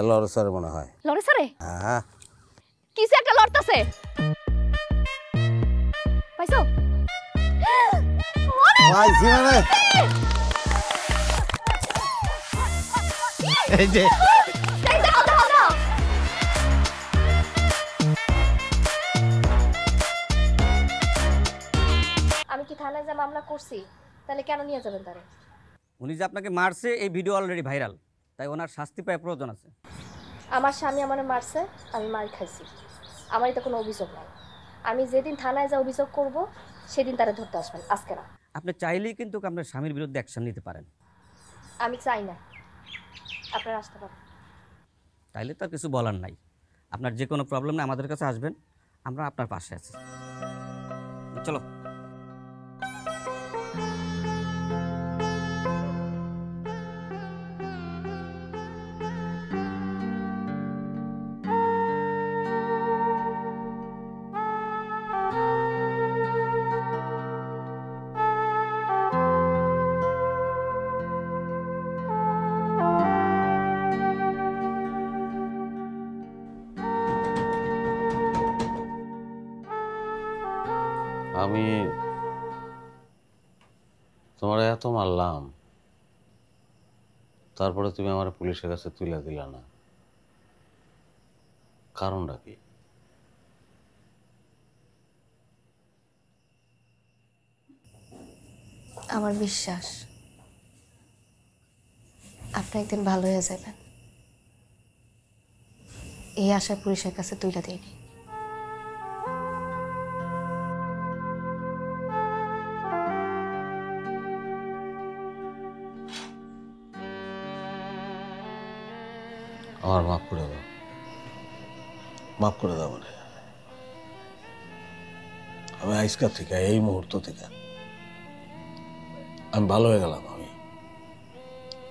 লড়ে স্যার মনে হয়। লড়ে স্যারে? হ্যাঁ, কিছু একটা লড়তাছে। পাইছো? পাইছি মানে এই যে আমি কি থানায় যা মামলা করছি, তাহলে কেন নিয়ে যাবেন তারে? উনি যে আপনাকে মারছে এই ভিডিও অলরেডি ভাইরাল, তাই ওনার শাস্তি পাওয়ার প্রয়োজন আছে। আমার স্বামী আমারে মারছে, আমি মার খাইছি, আমার তো কোনো অভিযোগ নাই। আমি যেদিন থানায় যা অভিযোগ করব সেদিন তারে ধরতে আসবেন, আজকে না। আপনি চাইলেই কিন্তু আপনার স্বামীর বিরুদ্ধে অ্যাকশন নিতে পারেন। আমি চাই না, আপনারা আসতে পারেন। তাইলে তার কিছু বলার নাই। আপনার যে কোনো প্রবলেম নেই, আমাদের কাছে আসবেন, আমরা আপনার পাশে আছি। চলো। আমি তোমার এত মারলাম, তারপরে তুমি আমার পুলিশের কাছে তুলে দিলা না, কারণটা কি? আমার বিশ্বাস আপনি একদিন ভালো হয়ে যাবেন, এই আশায় পুলিশের কাছে তুলে দিইনি। আমার মাফ করে দাও, মাফ করে দাও। মানে আমি আজকাল থেকে, এই মুহূর্ত থেকে আমি ভালো হয়ে গেলাম, আমি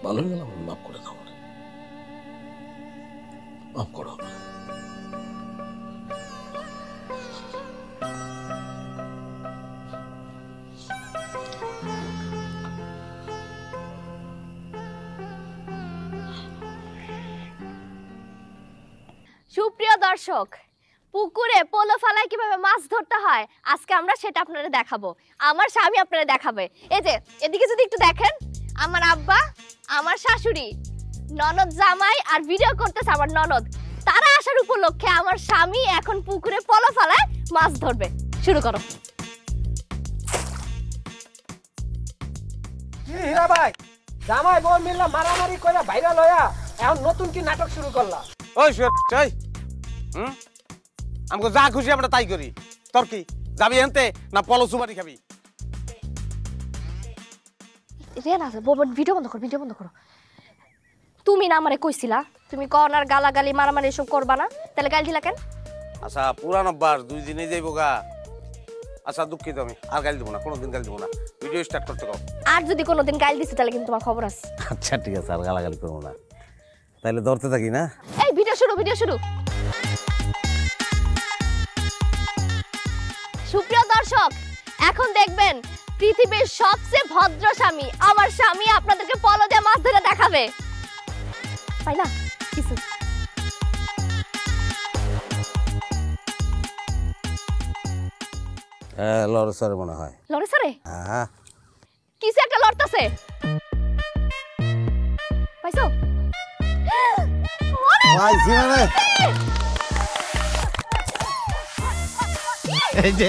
ভালো হয়ে গেলাম। মাফ করে দাও, মানে মাফ করো। সুপ্রিয় দর্শক, পুকুরে পোলো ফালায় কিভাবে মাছ ধরতে হয় আজকে আমরা সেটা আপনাদের দেখাবো। আমার স্বামী আপনাদের দেখাবে। এই যে এদিকে যদি একটু দেখেন, আমার আব্বা, আমার শাশুড়ি, ননদ জামাই আর ভিডিও করতেছে আমার ননদ, তারা আসার উপলক্ষে আমার স্বামী এখন পুকুরে পোলো ফালায় মাছ ধরবে। শুরু করো। হীরা ভাই, জামাই বউ মিললা মারামারি কইরা ভাইরাল হইয়া এখন নতুন কি নাটক শুরু করলা? ওই ওই আমাকে যা খুশি আমরা তাই করি। তোর কি যাবি এনতে না পলো সুপারি খাবি? রেনা, ভিডিও বন্ধ করো, ভিডিও বন্ধ করো। তুমি না আমারে কইছিলা তুমি কর্নার গালাগালি মারামারি এসব করবা না, তাহলে গাল দিলা কেন? আচ্ছা পুরান অভ্যাস, 2 দিনে যাইবো গা। আচ্ছা দুঃখিত, আমি আর গাল দিব না, কোনোদিন গাল দিব না। ভিডিও স্টার্ট করতে কও। আর যদি কোনোদিন গাল দিছি তাহলে কিন্তু তোমার খবর আছে। আচ্ছা ঠিক আছে, আর গালাগালি করবো না, তাইলে ধরতে থাকি না। এই ভিডিও শুরু, ভিডিও শুরু। সুপ্রিয় দর্শক, এখন দেখবেন পৃথিবীর সবচেয়ে ভদ্র স্বামী, আমার স্বামী আপনাদেরকে পলো দিয়ে মাছ ধরে দেখাবে। তাই না? কিছু লড়ে স্যার মনে হয়। লড়ে স্যারে? হ্যাঁ, কিছু একটা লড়তাছে। পাইছো? পাইছি মানে এই যে